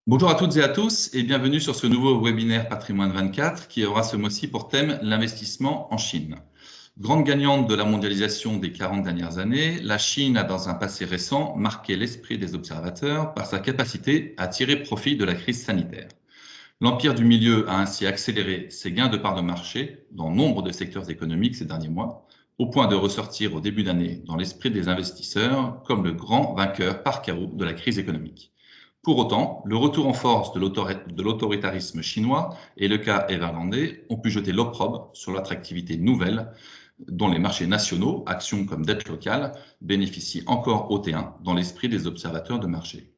Bonjour à toutes et à tous et bienvenue sur ce nouveau webinaire Patrimoine 24 qui aura ce mois-ci pour thème l'investissement en Chine. Grande gagnante de la mondialisation des 40 dernières années, la Chine a dans un passé récent marqué l'esprit des observateurs par sa capacité à tirer profit de la crise sanitaire. L'empire du milieu a ainsi accéléré ses gains de part de marché dans nombre de secteurs économiques ces derniers mois, au point de ressortir au début d'année dans l'esprit des investisseurs comme le grand vainqueur par chaos de la crise économique. Pour autant, le retour en force de l'autoritarisme chinois et le cas Evergrande ont pu jeter l'opprobre sur l'attractivité nouvelle dont les marchés nationaux, actions comme dette locale, bénéficient encore au T1 dans l'esprit des observateurs de marché.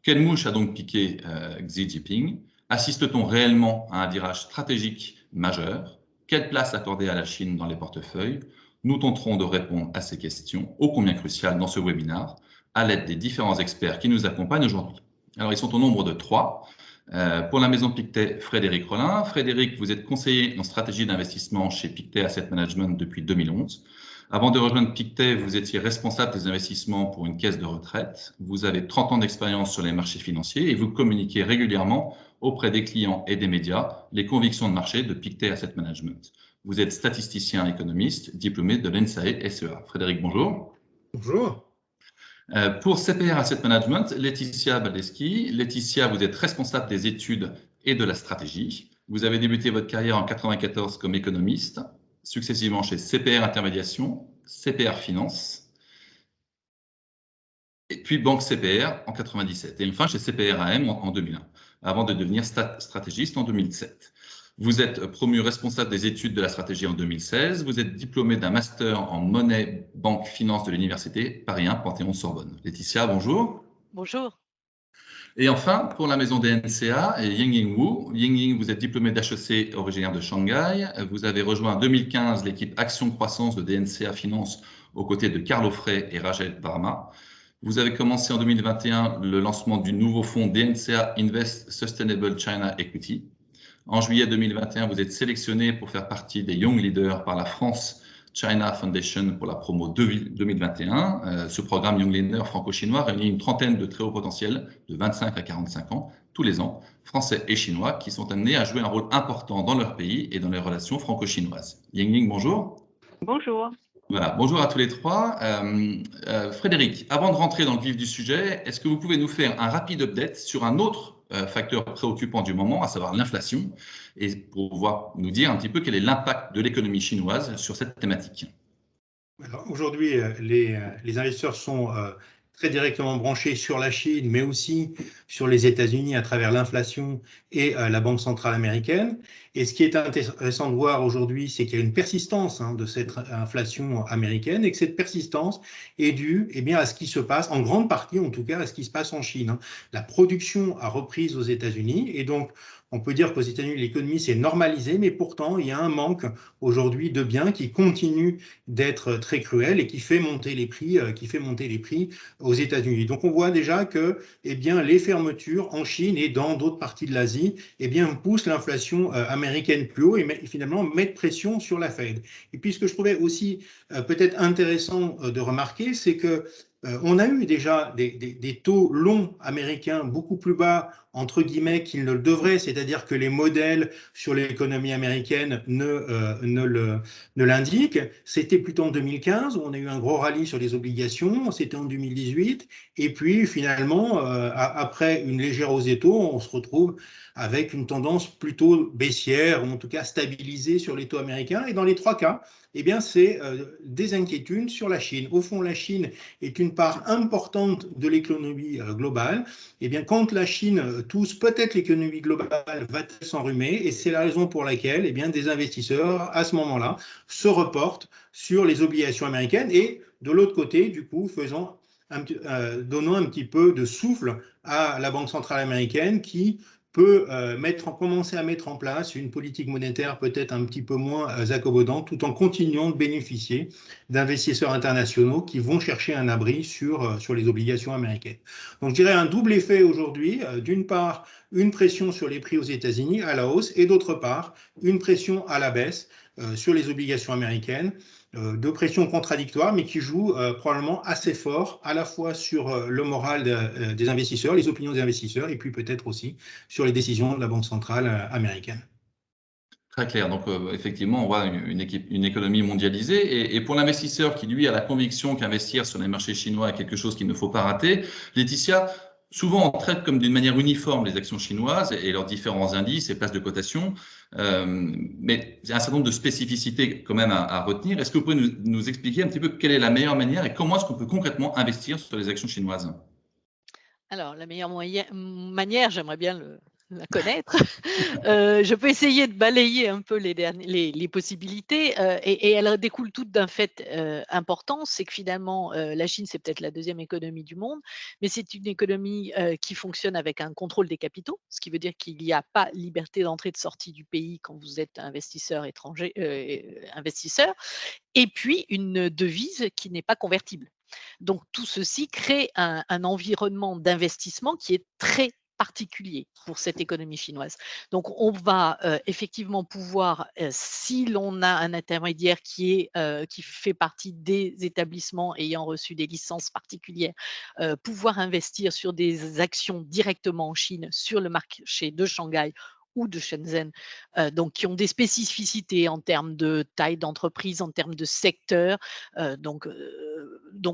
Quelle mouche a donc piqué Xi Jinping? Assiste-t-on réellement à un virage stratégique majeur? Quelle place accorder à la Chine dans les portefeuilles? Nous tenterons de répondre à ces questions ô combien cruciales dans ce webinaire à l'aide des différents experts qui nous accompagnent aujourd'hui. Alors, ils sont au nombre de 3. Pour la maison Pictet, Frédéric Rollin. Frédéric, vous êtes conseiller en stratégie d'investissement chez Pictet Asset Management depuis 2011. Avant de rejoindre Pictet, vous étiez responsable des investissements pour une caisse de retraite. Vous avez 30 ans d'expérience sur les marchés financiers et vous communiquez régulièrement auprès des clients et des médias les convictions de marché de Pictet Asset Management. Vous êtes statisticien économiste, diplômé de l'ENSAE SEA. Frédéric, bonjour. Bonjour. Pour CPR Asset Management, Laetitia Baldeschi. Laetitia, vous êtes responsable des études et de la stratégie. Vous avez débuté votre carrière en 1994 comme économiste, successivement chez CPR Intermédiation, CPR Finance, et puis Banque CPR en 1997, et enfin chez CPR AM en 2001, avant de devenir stratégiste en 2007. Vous êtes promu responsable des études de la stratégie en 2016. Vous êtes diplômé d'un master en monnaie, banque, finance de l'université Paris 1, Panthéon-Sorbonne. Laetitia, bonjour. Bonjour. Et enfin, pour la maison des NCA, Yingying Wu. Yingying, vous êtes diplômé d'HEC originaire de Shanghai. Vous avez rejoint en 2015 l'équipe Action Croissance de DNCA Finance aux côtés de Carlo Frey et Rajat Varma. Vous avez commencé en 2021 le lancement du nouveau fonds DNCA Invest Sustainable China Equity. En juillet 2021, vous êtes sélectionné pour faire partie des Young Leaders par la France China Foundation pour la promo 2021. Ce programme Young Leaders franco-chinois réunit une trentaine de très hauts potentiels de 25 à 45 ans tous les ans, français et chinois, qui sont amenés à jouer un rôle important dans leur pays et dans les relations franco-chinoises. Ying, bonjour. Bonjour. Voilà, bonjour à tous les trois. Frédéric, avant de rentrer dans le vif du sujet, est-ce que vous pouvez nous faire un rapide update sur un autre facteur préoccupant du moment, à savoir l'inflation, et pour pouvoir nous dire un petit peu quel est l'impact de l'économie chinoise sur cette thématique? Alors aujourd'hui, les investisseurs sont très directement branchés sur la Chine, mais aussi sur les États-Unis à travers l'inflation et la Banque centrale américaine. Et ce qui est intéressant de voir aujourd'hui, c'est qu'il y a une persistance de cette inflation américaine et que cette persistance est due à ce qui se passe, en grande partie en tout cas, à ce qui se passe en Chine. La production a repris aux États-Unis et donc on peut dire qu'aux États-Unis, l'économie s'est normalisée, mais pourtant il y a un manque aujourd'hui de biens qui continue d'être très cruel et qui fait monter les prix, aux États-Unis. Donc on voit déjà que les fermetures en Chine et dans d'autres parties de l'Asie poussent l'inflation américaine plus haut et finalement mettent pression sur la Fed. Et puis ce que je trouvais aussi peut-être intéressant de remarquer, c'est que on a eu déjà des taux longs américains beaucoup plus bas, entre guillemets, qu'ils ne le devraient, c'est-à-dire que les modèles sur l'économie américaine ne l'indiquent. C'était plutôt en 2015 où on a eu un gros rallye sur les obligations, c'était en 2018, et puis finalement, après une légère hausse des taux, on se retrouve avec une tendance plutôt baissière, ou en tout cas stabilisée sur les taux américains. Et dans les trois cas, c'est des inquiétudes sur la Chine. Au fond, la Chine est une part importante de l'économie globale. Quand la Chine tousse, peut-être l'économie globale va-t-elle s'enrhumer, et c'est la raison pour laquelle des investisseurs, à ce moment-là, se reportent sur les obligations américaines et, de l'autre côté, du coup, donnant un petit peu de souffle à la Banque centrale américaine qui peut commencer à mettre en place une politique monétaire peut-être un petit peu moins accommodante, tout en continuant de bénéficier d'investisseurs internationaux qui vont chercher un abri sur les obligations américaines. Donc je dirais un double effet aujourd'hui, d'une part une pression sur les prix aux États-Unis à la hausse et d'autre part une pression à la baisse sur les obligations américaines. deux pressions contradictoires, mais qui jouent probablement assez fort, à la fois sur le moral des investisseurs, les opinions des investisseurs, et puis peut-être aussi sur les décisions de la Banque centrale américaine. Très clair. Donc, effectivement, on voit une économie mondialisée. Et pour l'investisseur qui, lui, a la conviction qu'investir sur les marchés chinois est quelque chose qu'il ne faut pas rater, Laetitia, souvent on traite comme d'une manière uniforme les actions chinoises et leurs différents indices et places de cotation. Mais il y a un certain nombre de spécificités quand même à retenir. Est-ce que vous pouvez nous expliquer un petit peu quelle est la meilleure manière et comment est-ce qu'on peut concrètement investir sur les actions chinoises? Alors, la meilleure manière, j'aimerais bien la connaître. Je peux essayer de balayer un peu les possibilités, et elles découlent toutes d'un fait important, c'est que finalement, la Chine, c'est peut-être la deuxième économie du monde, mais c'est une économie qui fonctionne avec un contrôle des capitaux, ce qui veut dire qu'il n'y a pas liberté d'entrée et de sortie du pays quand vous êtes investisseur étranger, investisseur, et puis une devise qui n'est pas convertible. Donc tout ceci crée un environnement d'investissement qui est très particulier pour cette économie chinoise. Donc on va effectivement pouvoir, si l'on a un intermédiaire qui fait partie des établissements ayant reçu des licences particulières, pouvoir investir sur des actions directement en Chine, sur le marché de Shanghai ou de Shenzhen, donc qui ont des spécificités en termes de taille d'entreprise, en termes de secteur, donc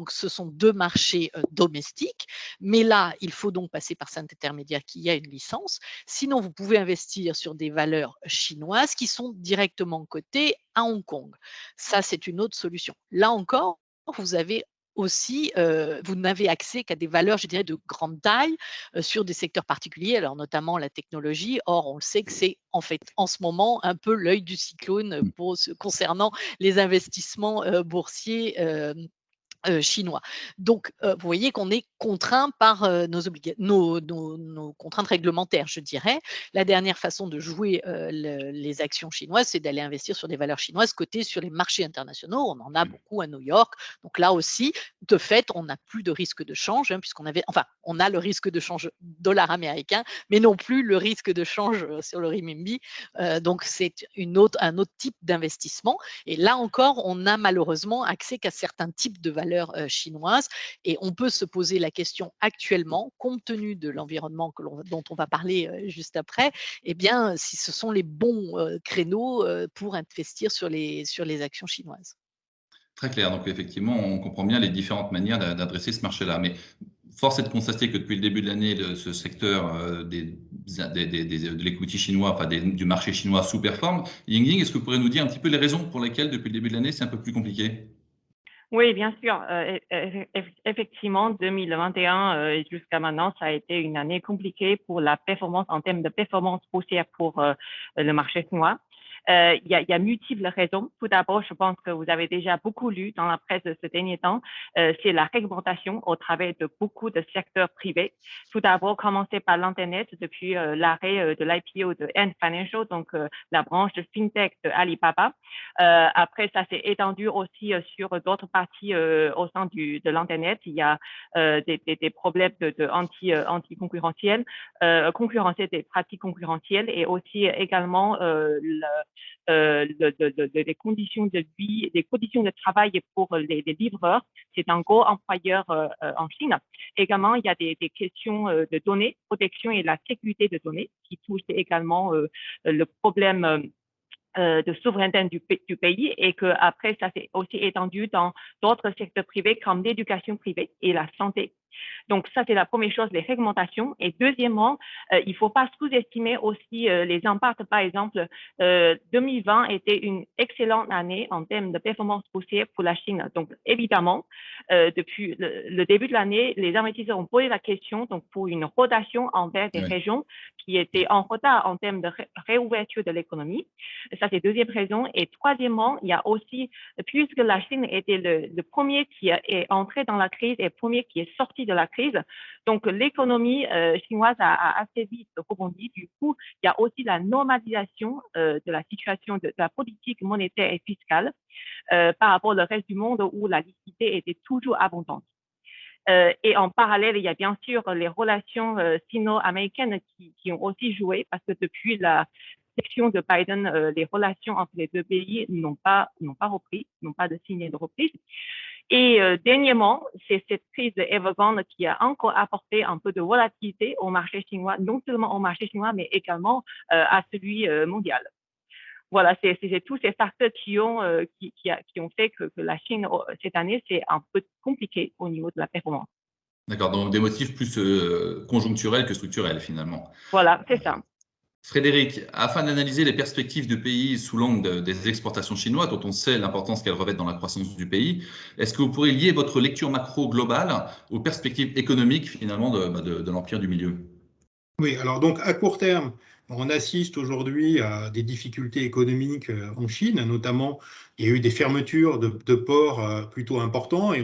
ce sont 2 marchés, domestiques, mais là, il faut donc passer par cet intermédiaire qui a une licence. Sinon, vous pouvez investir sur des valeurs chinoises qui sont directement cotées à Hong Kong. Ça, c'est une autre solution. Là encore, vous avez aussi, vous n'avez accès qu'à des valeurs, je dirais, de grande taille, sur des secteurs particuliers, alors notamment la technologie. Or, on le sait que c'est en fait, en ce moment, un peu l'œil du cyclone concernant les investissements boursiers chinois. Donc, vous voyez qu'on est contraint par nos contraintes réglementaires, je dirais. La dernière façon de jouer les actions chinoises, c'est d'aller investir sur des valeurs chinoises cotées sur les marchés internationaux. On en a beaucoup à New York. Donc là aussi, de fait, on n'a plus de risque de change, hein, puisqu'on avait, enfin, on a le risque de change dollar américain, mais non plus le risque de change sur le renminbi. Donc, c'est un autre type d'investissement. Et là encore, on a malheureusement accès qu'à certains types de valeurs chinoises. Et on peut se poser la question actuellement, compte tenu de l'environnement dont on va parler juste après, eh bien, si ce sont les bons créneaux pour investir sur les actions chinoises. Très clair. Donc, effectivement, on comprend bien les différentes manières d'adresser ce marché-là. Mais force est de constater que depuis le début de l'année, ce secteur de l'equity chinois, enfin du marché chinois sous-performe. Yingying, est-ce que vous pourriez nous dire un petit peu les raisons pour lesquelles, depuis le début de l'année, c'est un peu plus compliqué? Oui, bien sûr. Effectivement, 2021 et jusqu'à maintenant, ça a été une année compliquée pour la performance, en termes de performance boursière pour le marché chinois. Il y a multiples raisons. Tout d'abord, je pense que vous avez déjà beaucoup lu dans la presse de ce dernier temps, c'est la réglementation au travers de beaucoup de secteurs privés. Tout d'abord, commencer par l'Internet depuis l'arrêt de l'IPO de Ant Financial, donc la branche de FinTech de Alibaba. Après, ça s'est étendu aussi sur d'autres parties au sein de l'Internet. Il y a des problèmes de anti-concurrentiels, concurrencer des pratiques concurrentielles et aussi également les conditions de vie, les conditions de travail pour les livreurs. C'est un gros employeur en Chine. Également, il y a des questions de données, protection et la sécurité de données qui touchent également le problème de souveraineté du pays et que après ça s'est aussi étendu dans d'autres secteurs privés comme l'éducation privée et la santé. Donc, ça, c'est la première chose, les réglementations. Et deuxièmement, il ne faut pas sous-estimer aussi les impacts. Par exemple, 2020 était une excellente année en termes de performance boursière pour la Chine. Donc, évidemment, depuis le début de l'année, les investisseurs ont posé la question donc pour une rotation envers des régions qui étaient en retard en termes de réouverture de l'économie. Ça, c'est deuxième raison. Et troisièmement, il y a aussi, puisque la Chine était le premier qui est entré dans la crise et le premier qui est sorti de la crise, donc l'économie chinoise a assez vite rebondi. Du coup, il y a aussi la normalisation de la situation de la politique monétaire et fiscale par rapport au reste du monde où la liquidité était toujours abondante. Et en parallèle, il y a bien sûr les relations sino-américaines qui ont aussi joué parce que depuis section de Biden, les relations entre les deux pays n'ont pas repris, n'ont pas de signe de reprise. Et dernièrement, c'est cette crise de Evergrande qui a encore apporté un peu de volatilité au marché chinois, non seulement au marché chinois, mais également à celui mondial. Voilà, c'est tous ces facteurs qui ont fait que la Chine, cette année, c'est un peu compliqué au niveau de la performance. D'accord, donc des motifs plus conjoncturels que structurels finalement. Voilà, c'est ça. Frédéric, afin d'analyser les perspectives du pays sous l'angle des exportations chinoises, dont on sait l'importance qu'elles revêtent dans la croissance du pays, est-ce que vous pourriez lier votre lecture macro globale aux perspectives économiques finalement de l'empire du milieu? Oui, alors donc à court terme, on assiste aujourd'hui à des difficultés économiques en Chine, notamment il y a eu des fermetures de ports plutôt importants et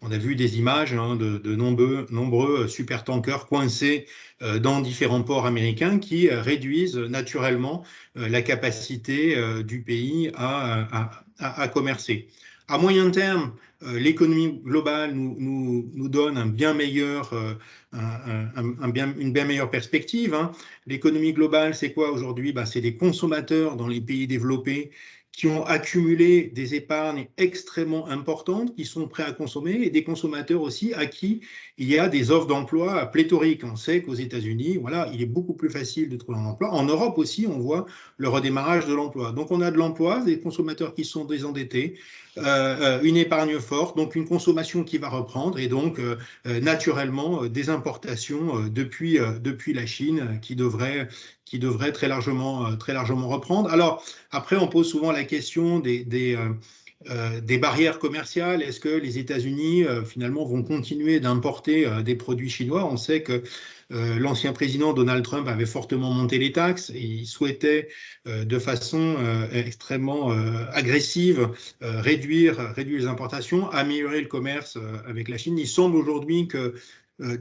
on a vu des images de nombreux supertankers coincés dans différents ports américains qui réduisent naturellement la capacité du pays à commercer. À moyen terme, l'économie globale nous donne un bien meilleur une bien meilleure perspective. L'économie globale, c'est quoi aujourd'hui? C'est des consommateurs dans les pays développés qui ont accumulé des épargnes extrêmement importantes, qui sont prêts à consommer, et des consommateurs aussi à qui il y a des offres d'emploi pléthoriques. On sait qu'aux États-Unis, voilà, il est beaucoup plus facile de trouver un emploi. En Europe aussi, on voit le redémarrage de l'emploi. Donc on a de l'emploi, des consommateurs qui sont désendettés, une épargne forte, donc une consommation qui va reprendre, et donc naturellement des importations depuis la Chine qui devraient très largement reprendre. Alors, après, on pose souvent la question des barrières commerciales. Est-ce que les États-Unis, finalement, vont continuer d'importer des produits chinois? On sait que l'ancien président Donald Trump avait fortement monté les taxes et il souhaitait de façon extrêmement agressive réduire les importations, améliorer le commerce avec la Chine. Il semble aujourd'hui que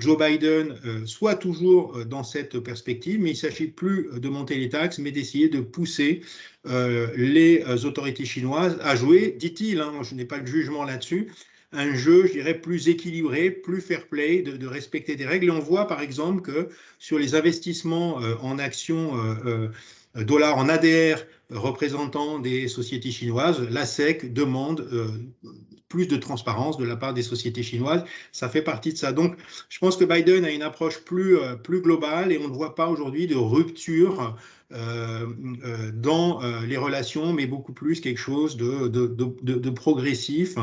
Joe Biden soit toujours dans cette perspective, mais il ne s'agit plus de monter les taxes, mais d'essayer de pousser les autorités chinoises à jouer, dit-il, je n'ai pas le jugement là-dessus, un jeu, je dirais, plus équilibré, plus fair play, de respecter des règles. Et on voit par exemple que sur les investissements en actions dollars, en ADR représentant des sociétés chinoises, la SEC demande plus de transparence de la part des sociétés chinoises. Ça fait partie de ça. Donc, je pense que Biden a une approche plus globale et on ne voit pas aujourd'hui de rupture dans les relations, mais beaucoup plus quelque chose de progressif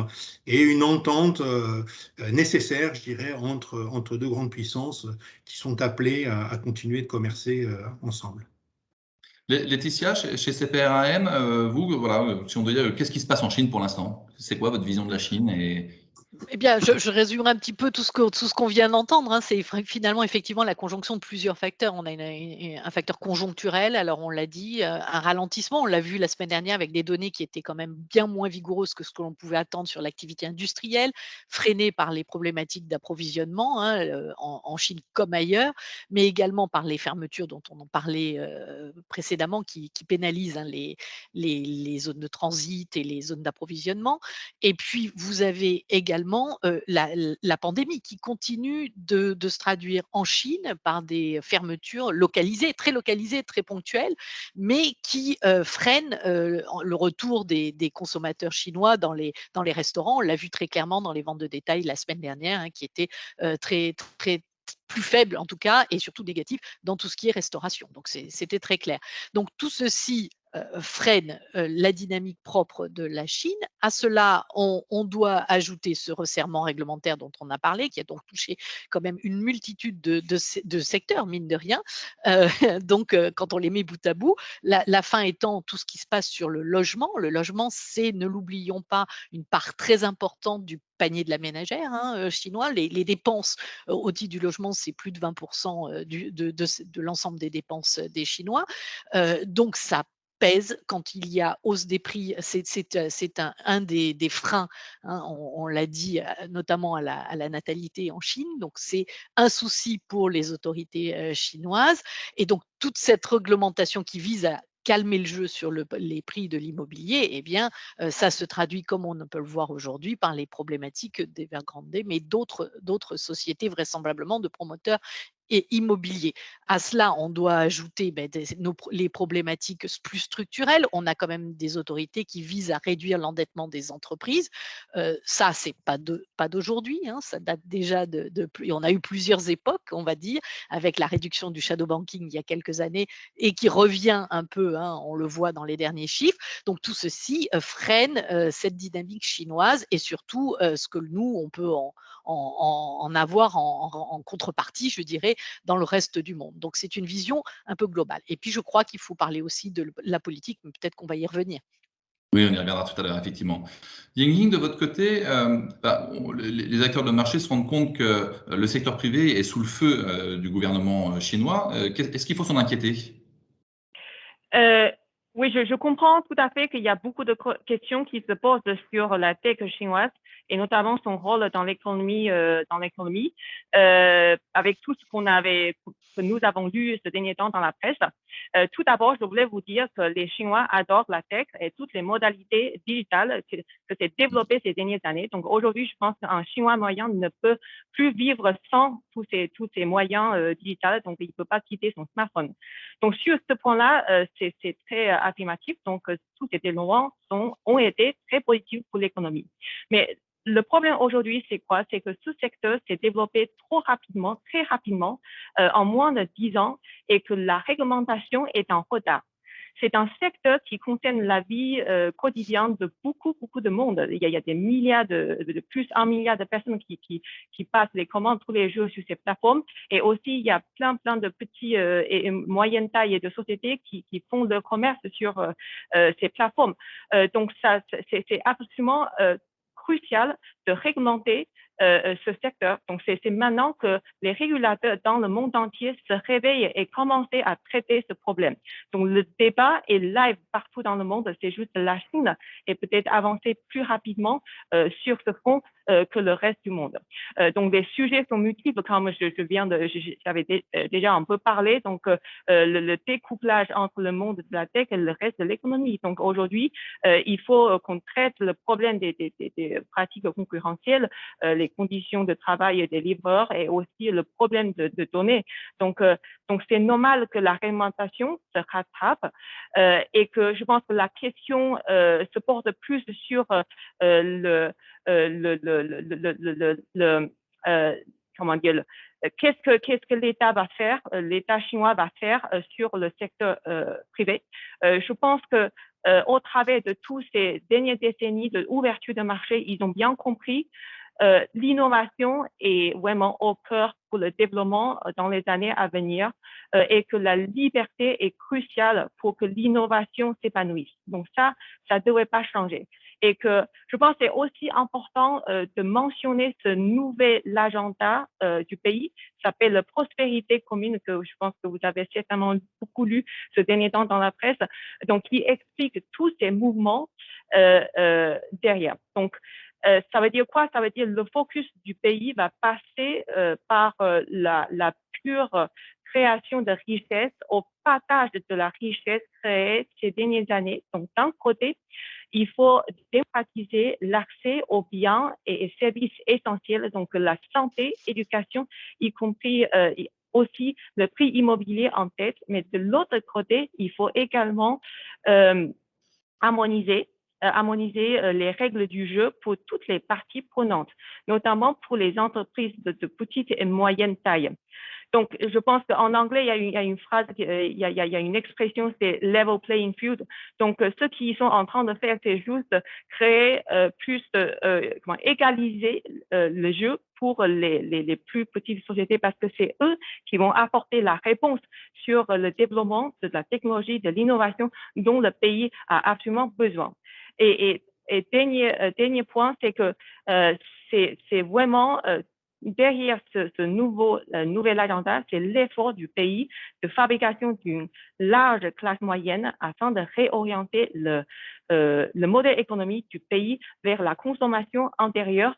et une entente nécessaire, je dirais, entre deux grandes puissances qui sont appelées à continuer de commercer ensemble. Laetitia, chez CPRAM, vous, voilà, si on doit dire, qu'est-ce qui se passe en Chine pour l'instant? C'est quoi votre vision de la Chine Eh bien, je résumerai un petit peu tout ce qu'on vient d'entendre. C'est finalement effectivement la conjonction de plusieurs facteurs. On a un facteur conjoncturel, alors on l'a dit, un ralentissement. On l'a vu la semaine dernière avec des données qui étaient quand même bien moins vigoureuses que ce que l'on pouvait attendre sur l'activité industrielle, freinée par les problématiques d'approvisionnement en Chine comme ailleurs, mais également par les fermetures dont on en parlait précédemment qui pénalisent les zones de transit et les zones d'approvisionnement. Et puis, vous avez également la pandémie qui continue de se traduire en Chine par des fermetures localisées, très ponctuelles, mais qui freinent le retour des consommateurs chinois dans les restaurants. On l'a vu très clairement dans les ventes de détail la semaine dernière, qui étaient très plus faibles en tout cas, et surtout négatifs dans tout ce qui est restauration. Donc c'était très clair. Donc tout ceci freine la dynamique propre de la Chine. À cela, on doit ajouter ce resserrement réglementaire dont on a parlé, qui a donc touché quand même une multitude de secteurs, mine de rien. Donc, quand on les met bout à bout, la fin étant tout ce qui se passe sur le logement. Le logement, c'est, ne l'oublions pas, une part très importante du panier de la ménagère chinois. Les dépenses au titre du logement, c'est plus de 20% de l'ensemble des dépenses des Chinois. Donc, ça pèse quand il y a hausse des prix. C'est un des freins, on l'a dit, notamment à la natalité en Chine. Donc, c'est un souci pour les autorités chinoises. Et donc, toute cette réglementation qui vise à calmer le jeu sur les prix de l'immobilier, eh bien, ça se traduit, comme on peut le voir aujourd'hui, par les problématiques d'Evergrande, mais d'autres sociétés vraisemblablement de promoteurs et immobilier. À cela, on doit ajouter les problématiques plus structurelles. On a quand même des autorités qui visent à réduire l'endettement des entreprises. Ça, c'est pas d'aujourd'hui, hein, ça date déjà on a eu plusieurs époques, on va dire, avec la réduction du shadow banking il y a quelques années et qui revient un peu, hein, on le voit dans les derniers chiffres. Donc tout ceci freine cette dynamique chinoise et surtout ce que nous, on peut en avoir en contrepartie, je dirais, dans le reste du monde. Donc c'est une vision un peu globale. Et puis je crois qu'il faut parler aussi de la politique, mais peut-être qu'on va y revenir. Oui, on y reviendra tout à l'heure, effectivement. Ying, de votre côté, les acteurs de marché se rendent compte que le secteur privé est sous le feu du gouvernement chinois. Est-ce qu'il faut s'en inquiéter? Oui, je comprends tout à fait qu'il y a beaucoup de questions qui se posent sur la tech chinoise et notamment son rôle dans l'économie, avec tout ce que nous avons lu ce dernier temps dans la presse. Tout d'abord, je voulais vous dire que les Chinois adorent la tech et toutes les modalités digitales que c'est développé ces dernières années. Donc aujourd'hui, je pense qu'un Chinois moyen ne peut plus vivre sans tous ces moyens digitaux, donc il ne peut pas quitter son smartphone. Donc sur ce point-là, c'est très affirmatif. Donc tous ces développements ont été très positifs pour l'économie. Mais le problème aujourd'hui, c'est quoi? C'est que ce secteur s'est développé trop rapidement, très rapidement, en moins de 10 ans, et que la réglementation est en retard. C'est un secteur qui concerne la vie quotidienne de beaucoup de monde. Il y a des milliards de plus d'un milliard de personnes qui passent les commandes tous les jours sur ces plateformes. Et aussi, il y a plein de petits et moyennes tailles de sociétés qui font leur commerce sur ces plateformes. Donc, ça, c'est absolument crucial de réglementer ce secteur. Donc, c'est maintenant que les régulateurs dans le monde entier se réveillent et commencent à traiter ce problème. Donc, le débat est live partout dans le monde. C'est juste la Chine et peut-être avancer plus rapidement sur ce front que le reste du monde. Donc, les sujets sont multiples, comme j'avais déjà un peu parlé. Donc, le découplage entre le monde de la tech et le reste de l'économie. Donc, aujourd'hui, il faut qu'on traite le problème des pratiques concurrentielles, les conditions de travail des livreurs et aussi le problème de données. Donc c'est normal que la réglementation se rattrape et que je pense que la question se porte plus sur comment dire, qu'est-ce que l'État va faire, l'État chinois va faire sur le secteur privé. Je pense que au travers de toutes ces dernières décennies d'ouverture de marché, ils ont bien compris l'innovation est vraiment au cœur pour le développement dans les années à venir et que la liberté est cruciale pour que l'innovation s'épanouisse. Donc ça ne devrait pas changer. Et que je pense que c'est aussi important de mentionner ce nouvel agenda du pays, ça s'appelle la prospérité commune, que je pense que vous avez certainement beaucoup lu ce dernier temps dans la presse, donc qui explique tous ces mouvements derrière. Donc, ça veut dire quoi? Ça veut dire que le focus du pays va passer par la pure création de richesse, au partage de la richesse créée ces dernières années. Donc, d'un côté, il faut démocratiser l'accès aux biens et services essentiels, donc la santé, éducation, y compris aussi le prix immobilier en tête. Mais de l'autre côté, il faut également harmoniser les règles du jeu pour toutes les parties prenantes, notamment pour les entreprises de petite et moyenne taille. Donc, je pense qu'en anglais, il y a une phrase, il y a une expression, c'est level playing field. Donc, ce qu'ils sont en train de faire, c'est juste créer égaliser le jeu pour les plus petites sociétés parce que c'est eux qui vont apporter la réponse sur le développement de la technologie, de l'innovation dont le pays a absolument besoin. Et dernier point, c'est que c'est vraiment derrière ce nouvel agenda, c'est l'effort du pays de fabrication d'une large classe moyenne afin de réorienter le modèle économique du pays vers la consommation intérieure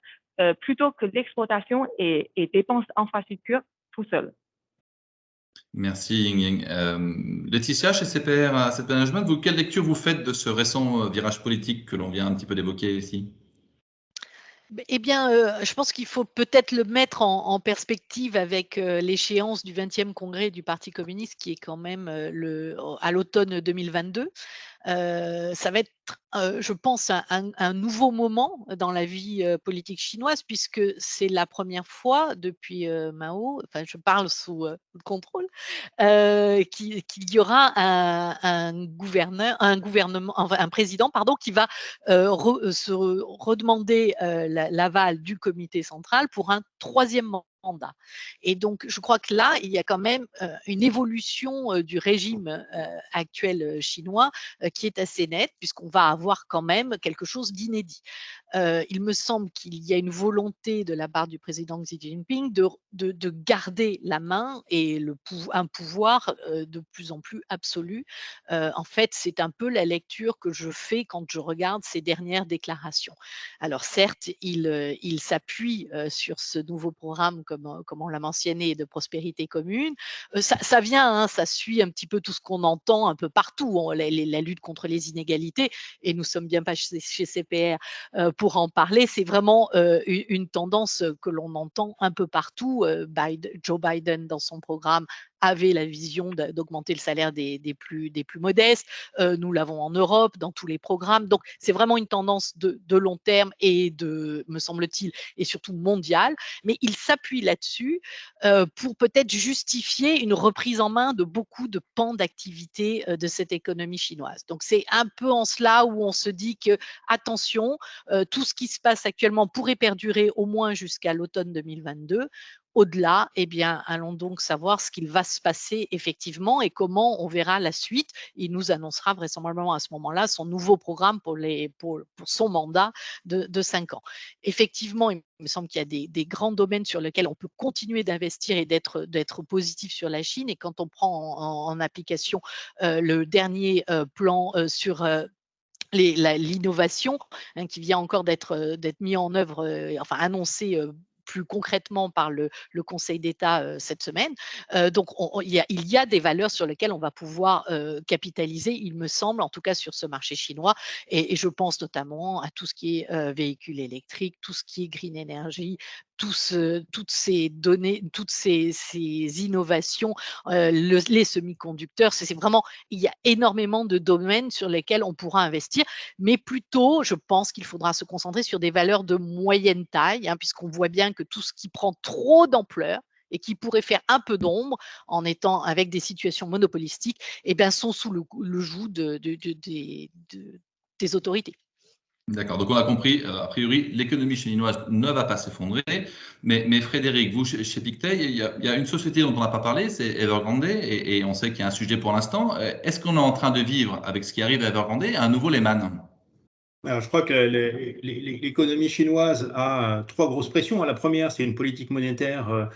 plutôt que l'exploitation et dépenses infrastructures tout seul. Merci Ying. Laetitia, chez CPR Asset Management, quelle lecture vous faites de ce récent virage politique que l'on vient un petit peu d'évoquer ici? Eh bien, je pense qu'il faut peut-être le mettre en perspective avec, l'échéance du 20e congrès du Parti communiste qui est quand même, à l'automne 2022. Ça va être, je pense, un nouveau moment dans la vie, politique chinoise puisque c'est la première fois depuis, Mao, enfin je parle sous, contrôle, qu'il y aura un gouvernement, enfin un président pardon, qui va, se redemander, l'aval du comité central pour un 3e mandat. Et donc je crois que là, il y a quand même, une évolution, du régime, actuel, chinois, qui est assez nette puisqu'on va avoir quand même quelque chose d'inédit. Il me semble qu'il y a une volonté de la part du président Xi Jinping de garder la main et un pouvoir, de plus en plus absolu. En fait, c'est un peu la lecture que je fais quand je regarde ces dernières déclarations. Alors certes, il s'appuie, sur ce nouveau programme comme on l'a mentionné de prospérité commune. Ça vient, hein, ça suit un petit peu tout ce qu'on entend un peu partout, hein, la lutte contre les inégalités et nous sommes bien pas chez CPR, pour en parler. C'est vraiment une tendance que l'on entend un peu partout. Joe Biden, dans son programme, avait la vision d'augmenter le salaire des plus modestes. Nous l'avons en Europe, dans tous les programmes. Donc, c'est vraiment une tendance de long terme et me semble-t-il, et surtout mondiale. Mais il s'appuie là-dessus pour peut-être justifier une reprise en main de beaucoup de pans d'activité de cette économie chinoise. Donc, c'est un peu en cela où on se dit que, attention, tout ce qui se passe actuellement pourrait perdurer au moins jusqu'à l'automne 2022. Au-delà, eh bien, allons donc savoir ce qu'il va se passer effectivement et comment on verra la suite. Il nous annoncera vraisemblablement à ce moment-là son nouveau programme pour son mandat de 5 ans. Effectivement, il me semble qu'il y a des grands domaines sur lesquels on peut continuer d'investir et d'être positif sur la Chine. Et quand on prend en application le dernier plan sur l'innovation, hein, qui vient encore d'être mis en œuvre, enfin annoncé plus concrètement par le Conseil d'État cette semaine. Donc, il y a des valeurs sur lesquelles on va pouvoir capitaliser, il me semble, en tout cas sur ce marché chinois. Et je pense notamment à tout ce qui est véhicules électriques, tout ce qui est green energy, toutes ces données, toutes ces innovations, les semi-conducteurs. C'est vraiment, il y a énormément de domaines sur lesquels on pourra investir, mais plutôt, je pense qu'il faudra se concentrer sur des valeurs de moyenne taille, hein, puisqu'on voit bien que tout ce qui prend trop d'ampleur et qui pourrait faire un peu d'ombre en étant avec des situations monopolistiques, eh bien, sont sous le joug des autorités. D'accord, donc on a compris, a priori, l'économie chinoise ne va pas s'effondrer. Mais Frédéric, vous, chez Pictet, il y a une société dont on n'a pas parlé, c'est Evergrande, et on sait qu'il y a un sujet pour l'instant. Est-ce qu'on est en train de vivre, avec ce qui arrive à Evergrande, un nouveau Lehman? Alors, je crois que l'économie chinoise a trois grosses pressions. La première, c'est une politique monétaire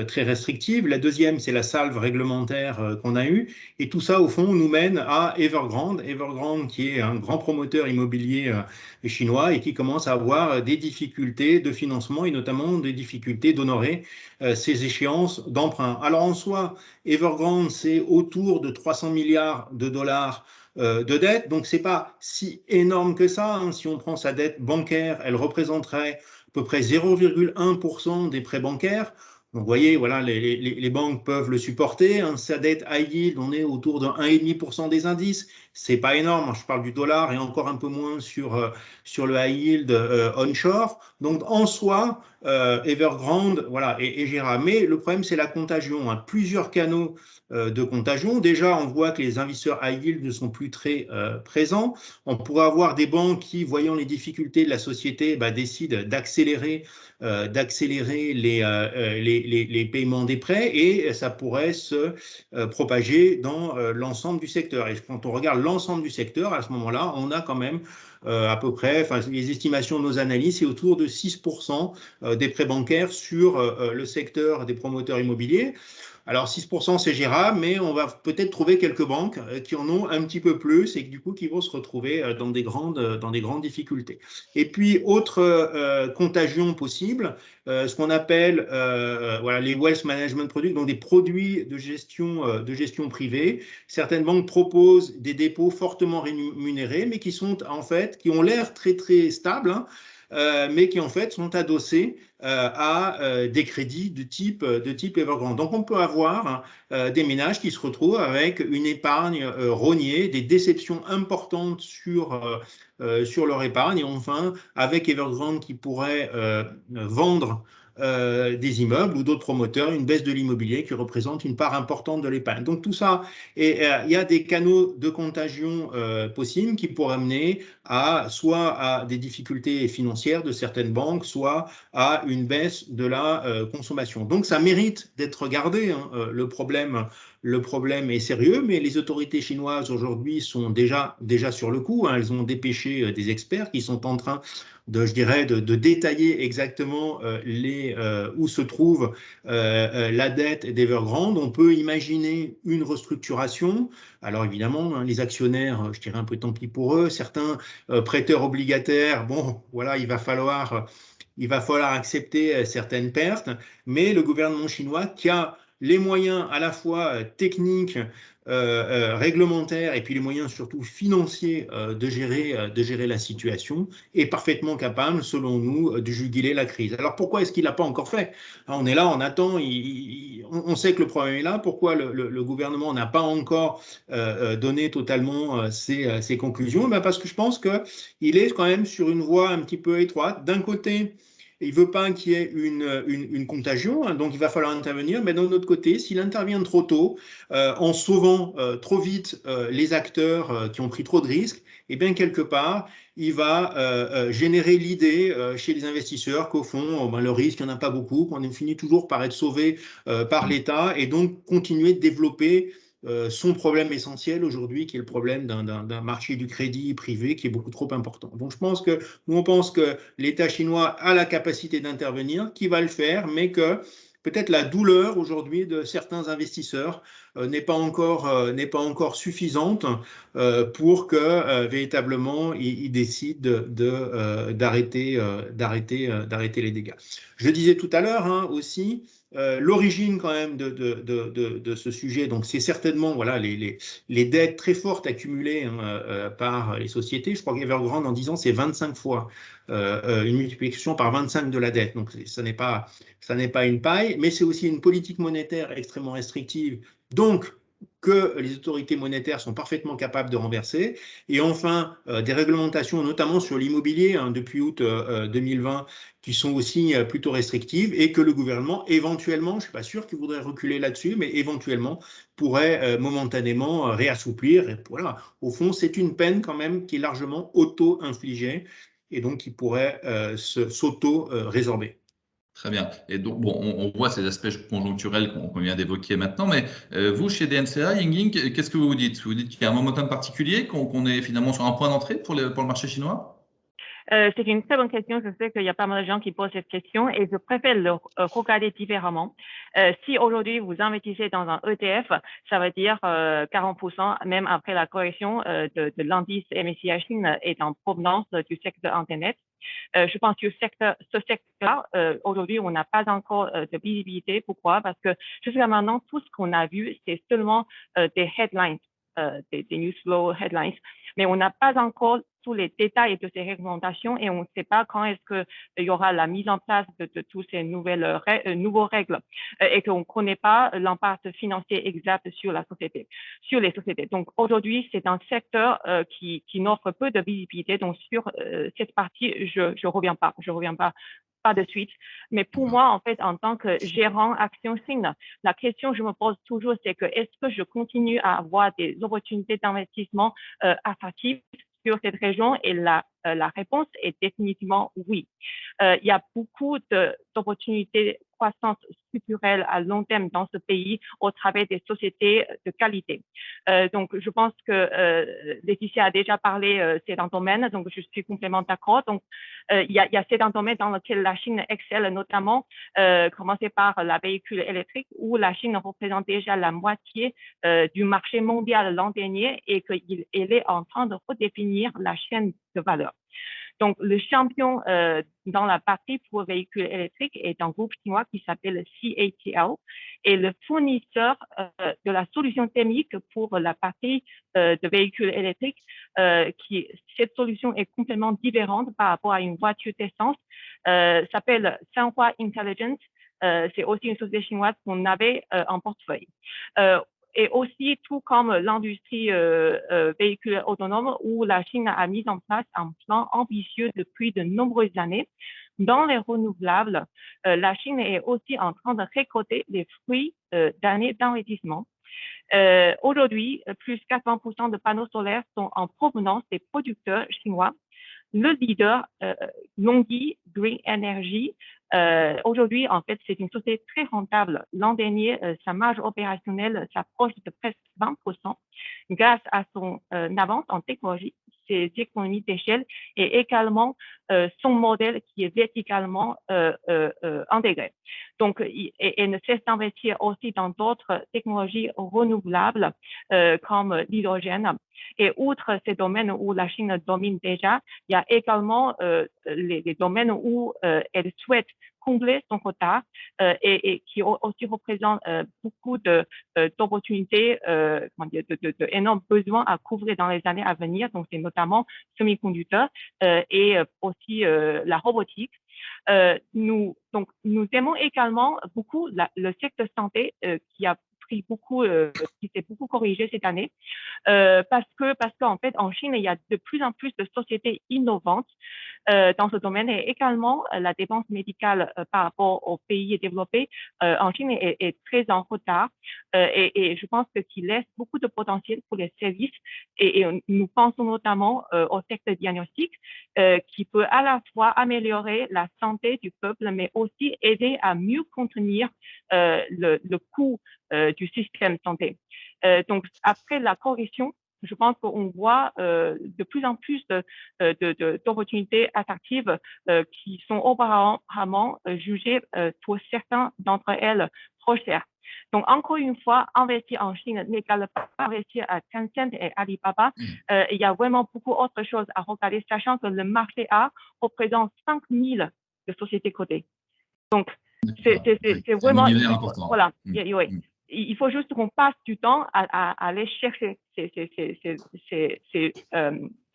très restrictive. La deuxième, c'est la salve réglementaire qu'on a eue. Et tout ça, au fond, nous mène à Evergrande. Evergrande, qui est un grand promoteur immobilier chinois et qui commence à avoir des difficultés de financement et notamment des difficultés d'honorer ses échéances d'emprunt. Alors, en soi, Evergrande, c'est autour de 300 milliards de dollars de dette. Donc, ce n'est pas si énorme que ça. Hein. Si on prend sa dette bancaire, elle représenterait à peu près 0,1% des prêts bancaires. Donc, vous voyez, voilà, les banques peuvent le supporter. Hein. Sa dette high yield, on est autour de 1,5% des indices. C'est pas énorme. Je parle du dollar et encore un peu moins sur le high yield onshore. Donc, en soi, Evergrande, voilà, est gérable. Mais le problème, c'est la contagion. Hein. Plusieurs canaux de contagion. Déjà, on voit que les investisseurs high yield ne sont plus très présents. On pourrait avoir des banques qui, voyant les difficultés de la société, décident d'accélérer les paiements des prêts et ça pourrait se propager dans l'ensemble du secteur. Et quand on regarde l'ensemble du secteur, à ce moment-là, on a quand même à peu près, les estimations de nos analystes, c'est autour de 6% des prêts bancaires sur le secteur des promoteurs immobiliers. Alors 6%, c'est gérable, mais on va peut-être trouver quelques banques qui en ont un petit peu plus et du coup qui vont se retrouver dans des grandes difficultés. Et puis, autre contagion possible, ce qu'on appelle voilà, les wealth management products, donc des produits de gestion privée. Certaines banques proposent des dépôts fortement rémunérés, mais qui sont en fait, qui ont l'air très très stables, hein, mais qui en fait sont adossés à des crédits de type Evergrande. Donc on peut avoir des ménages qui se retrouvent avec une épargne rognée, des déceptions importantes sur leur épargne, et enfin avec Evergrande qui pourrait vendre des immeubles ou d'autres promoteurs, une baisse de l'immobilier qui représente une part importante de l'épargne. Donc tout ça, et il y a des canaux de contagion possibles qui pourraient amener soit à des difficultés financières de certaines banques, soit à une baisse de la consommation. Donc ça mérite d'être regardé, hein. Le problème est sérieux, mais les autorités chinoises aujourd'hui sont déjà sur le coup, hein. Elles ont dépêché des experts qui sont en train de détailler exactement où se trouve la dette d'Evergrande. On peut imaginer une restructuration. Alors évidemment, hein, les actionnaires, je dirais un peu tant pis pour eux. Certains prêteurs obligataires, bon, voilà, il va falloir accepter certaines pertes, mais le gouvernement chinois qui a les moyens à la fois techniques, réglementaires et puis les moyens surtout financiers de gérer la situation est parfaitement capable, selon nous, de juguler la crise. Alors pourquoi est-ce qu'il ne l'a pas encore fait? On est là, on attend, on sait que le problème est là. Pourquoi le gouvernement n'a pas encore donné totalement ses conclusions? Ben parce que je pense qu'il est quand même sur une voie un petit peu étroite. D'un côté, il ne veut pas qu'il y ait une contagion, hein, donc il va falloir intervenir. Mais d'un autre côté, s'il intervient trop tôt, en sauvant trop vite les acteurs qui ont pris trop de risques, et bien quelque part, il va générer l'idée chez les investisseurs qu'au fond, le risque, il n'y en a pas beaucoup, qu'on finit toujours par être sauvé par l'État et donc continuer de développer son problème essentiel aujourd'hui, qui est le problème d'un marché du crédit privé qui est beaucoup trop important. Donc je pense que nous, on pense que l'État chinois a la capacité d'intervenir, qu'il va le faire, mais que peut-être la douleur aujourd'hui de certains investisseurs n'est pas encore suffisante pour que véritablement ils décident d'arrêter les dégâts. Je disais tout à l'heure, hein, aussi, l'origine quand même de ce sujet, donc c'est certainement voilà, les dettes très fortes accumulées, hein, par les sociétés. Je crois qu'Evergrande en 10 ans, c'est 25 fois une multiplication par 25 de la dette. Donc ça n'est pas une paille, mais c'est aussi une politique monétaire extrêmement restrictive, donc que les autorités monétaires sont parfaitement capables de renverser. Et enfin, des réglementations, notamment sur l'immobilier, hein, depuis août 2020, qui sont aussi plutôt restrictives, et que le gouvernement, éventuellement, je ne suis pas sûr qu'il voudrait reculer là-dessus, mais éventuellement pourrait momentanément réassouplir. Et voilà. Au fond, c'est une peine quand même qui est largement auto-infligée et donc qui pourrait s'auto-résorber. Très bien. Et donc, bon, on voit ces aspects conjoncturels qu'on vient d'évoquer maintenant, mais vous, chez DNCA, Yingying, qu'est-ce que vous dites? Vous dites qu'il y a un momentum particulier, qu'on est finalement sur un point d'entrée pour le marché chinois? C'est une très bonne question. Je sais qu'il y a pas mal de gens qui posent cette question et je préfère le regarder différemment. Si aujourd'hui vous investissez dans un ETF, ça veut dire 40%, même après la correction de l'indice MSCI Chine est en provenance du secteur Internet. Je pense que ce secteur, aujourd'hui, on n'a pas encore de visibilité. Pourquoi? Parce que jusqu'à maintenant, tout ce qu'on a vu, c'est seulement des headlines, des news flow headlines, mais on n'a pas encore tous les détails de ces réglementations et on ne sait pas quand est-ce qu'il y aura la mise en place de toutes ces nouveaux règles et qu'on ne connaît pas l'impact financier exact sur les sociétés. Donc aujourd'hui, c'est un secteur qui n'offre peu de visibilité. Donc sur cette partie, je reviens pas de suite. Mais pour moi, en fait, en tant que gérant Action Chine, la question que je me pose toujours, c'est que est-ce que je continue à avoir des opportunités d'investissement attractives sur cette région? Et la réponse est définitivement oui. Il y a beaucoup d'opportunités croissance structurelle à long terme dans ce pays au travers des sociétés de qualité. Donc, je pense que Laetitia a déjà parlé c'est un domaine, donc je suis complètement d'accord. Donc, il y a c'est un domaine dans lequel la Chine excelle, notamment commencer par la véhicule électrique, où la Chine représente déjà la moitié du marché mondial l'an dernier et qu'elle est en train de redéfinir la chaîne de valeur. Donc, le champion dans la batterie pour véhicules électriques est un groupe chinois qui s'appelle CATL et le fournisseur de la solution thermique pour la batterie de véhicules électriques, cette solution est complètement différente par rapport à une voiture d'essence, s'appelle Sanhua Intelligence. C'est aussi une société chinoise qu'on avait en portefeuille. Et aussi, tout comme l'industrie véhicule autonome, où la Chine a mis en place un plan ambitieux depuis de nombreuses années. Dans les renouvelables, la Chine est aussi en train de récolter les fruits d'années d'investissement. Aujourd'hui, plus de 80% de panneaux solaires sont en provenance des producteurs chinois. Le leader, LONGi Green Energy, aujourd'hui, en fait, c'est une société très rentable. L'an dernier, sa marge opérationnelle s'approche de presque 20% grâce à son avance en technologie, ses économies d'échelle et également son modèle qui est verticalement intégré. Donc, elle ne cesse d'investir aussi dans d'autres technologies renouvelables comme l'hydrogène. Et outre ces domaines où la Chine domine déjà, il y a également les domaines où elle souhaite combler son quota et qui aussi représente beaucoup d'opportunités, d'énormes besoins à couvrir dans les années à venir. Donc, c'est notamment semi-conducteurs et aussi la robotique. Nous aimons également beaucoup le secteur santé qui a pris beaucoup, qui s'est beaucoup corrigé cette année, parce qu'en fait, en Chine, il y a de plus en plus de sociétés innovantes dans ce domaine et également la dépense médicale par rapport aux pays développés en Chine est très en retard et je pense qu'il laisse beaucoup de potentiel pour les services et nous pensons notamment au secteur diagnostic qui peut à la fois améliorer la santé du peuple mais aussi aider à mieux contenir le coût du système santé. Donc, après la correction, je pense qu'on voit de plus en plus d'opportunités attractives qui sont auparavant jugées pour certains d'entre elles trop chères. Donc, encore une fois, investir en Chine n'égale pas investir à Tencent et Alibaba. Il y a vraiment beaucoup d'autres choses à regarder, sachant que le marché A représente 5 000 de sociétés cotées. Donc, c'est vraiment… important. Voilà, oui. Il faut juste qu'on passe du temps à aller chercher ces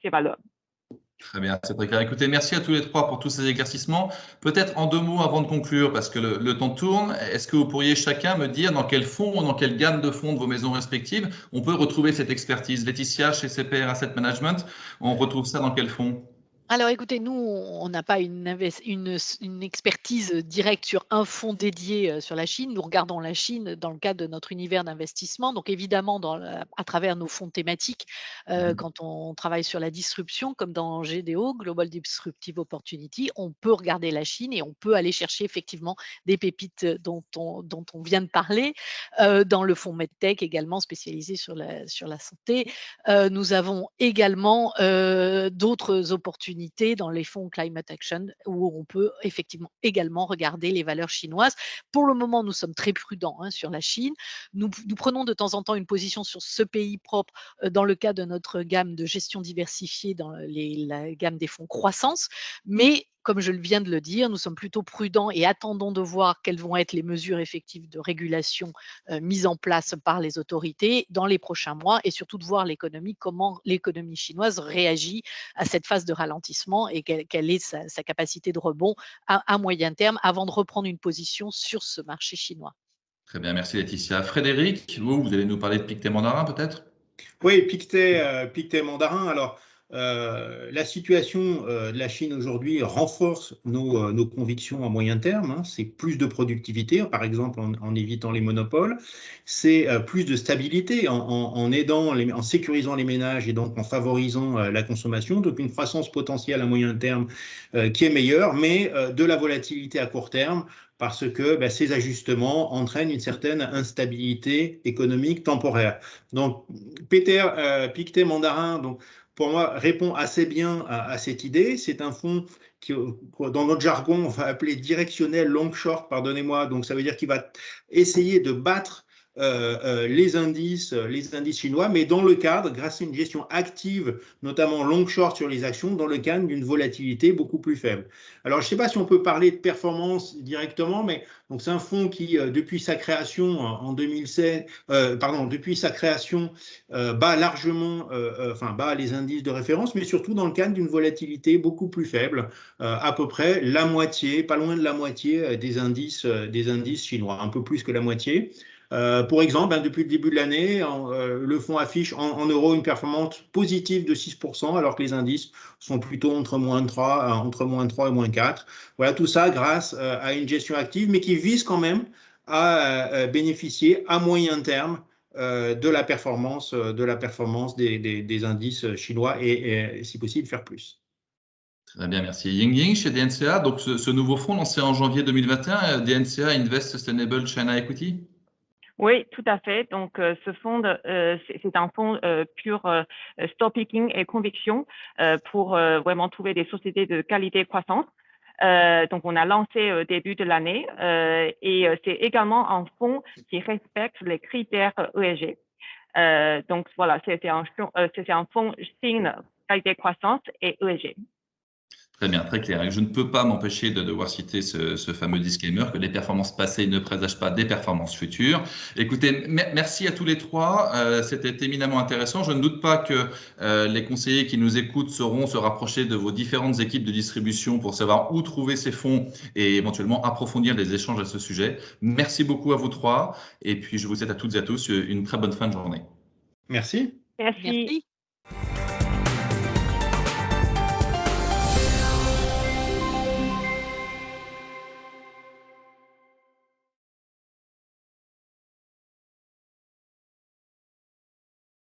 valeurs. Très bien, c'est très clair. Écoutez, merci à tous les trois pour tous ces éclaircissements. Peut-être en 2 mots avant de conclure, parce que le temps tourne, est-ce que vous pourriez chacun me dire dans quel fonds ou dans quelle gamme de fonds de vos maisons respectives on peut retrouver cette expertise? Laetitia, chez CPR Asset Management, on retrouve ça dans quel fonds? Alors écoutez, nous, on n'a pas une expertise directe sur un fonds dédié sur la Chine. Nous regardons la Chine dans le cadre de notre univers d'investissement. Donc évidemment, à travers nos fonds thématiques, quand on travaille sur la disruption, comme dans GDO, Global Disruptive Opportunity, on peut regarder la Chine et on peut aller chercher effectivement des pépites dont on vient de parler. Dans le fonds MedTech également spécialisé sur la santé. Nous avons également d'autres opportunités dans les fonds Climate Action où on peut effectivement également regarder les valeurs chinoises. Pour le moment, nous sommes très prudents sur la Chine. Nous prenons de temps en temps une position sur ce pays propre dans le cadre de notre gamme de gestion diversifiée dans la gamme des fonds croissance. Mais comme je viens de le dire, nous sommes plutôt prudents et attendons de voir quelles vont être les mesures effectives de régulation mises en place par les autorités dans les prochains mois et surtout de voir comment l'économie chinoise réagit à cette phase de ralentissement et quelle est sa capacité de rebond à moyen terme avant de reprendre une position sur ce marché chinois. Très bien, merci Laetitia. Frédéric, vous allez nous parler de Pictet Mandarin peut-être? Oui, Pictet Mandarin. Alors, la situation de la Chine aujourd'hui renforce nos convictions à moyen terme. C'est plus de productivité, par exemple en évitant les monopoles. C'est plus de stabilité en aidant, en sécurisant les ménages et donc en favorisant la consommation. Donc une croissance potentielle à moyen terme qui est meilleure, mais de la volatilité à court terme parce que ces ajustements entraînent une certaine instabilité économique temporaire. Donc, Pictet Mandarin, donc, pour moi, répond assez bien à cette idée. C'est un fonds qui, dans notre jargon, on va appeler directionnel long short, pardonnez-moi. Donc, ça veut dire qu'il va essayer de battre les indices chinois, mais dans le cadre, grâce à une gestion active, notamment long short sur les actions, dans le cadre d'une volatilité beaucoup plus faible. Alors, je ne sais pas si on peut parler de performance directement, mais c'est un fonds qui, depuis sa création en 2016, depuis sa création, bat largement, bat les indices de référence, mais surtout dans le cadre d'une volatilité beaucoup plus faible, à peu près la moitié, pas loin de la moitié des indices chinois, un peu plus que la moitié. Pour exemple, depuis le début de l'année, le fonds affiche en euros une performance positive de 6%, alors que les indices sont plutôt entre moins 3 et moins 4. Voilà, tout ça grâce à une gestion active, mais qui vise quand même à bénéficier à moyen terme de la performance des indices chinois et, si possible, faire plus. Très bien, merci. Yingying chez DNCA, donc ce nouveau fonds lancé en janvier 2021, DNCA Invest Sustainable China Equity? Oui, tout à fait. Donc, ce fonds, c'est un fonds pur stock picking et conviction pour vraiment trouver des sociétés de qualité et croissance. Donc, on a lancé au début de l'année et c'est également un fonds qui respecte les critères ESG. Donc, voilà, c'est un fonds signe qualité croissance et ESG. Très bien, très clair. Et je ne peux pas m'empêcher de devoir citer ce fameux disclaimer que les performances passées ne présagent pas des performances futures. Écoutez, merci à tous les trois. C'était éminemment intéressant. Je ne doute pas que les conseillers qui nous écoutent sauront se rapprocher de vos différentes équipes de distribution pour savoir où trouver ces fonds et éventuellement approfondir les échanges à ce sujet. Merci beaucoup à vous trois. Et puis, je vous souhaite à toutes et à tous une très bonne fin de journée. Merci. Merci.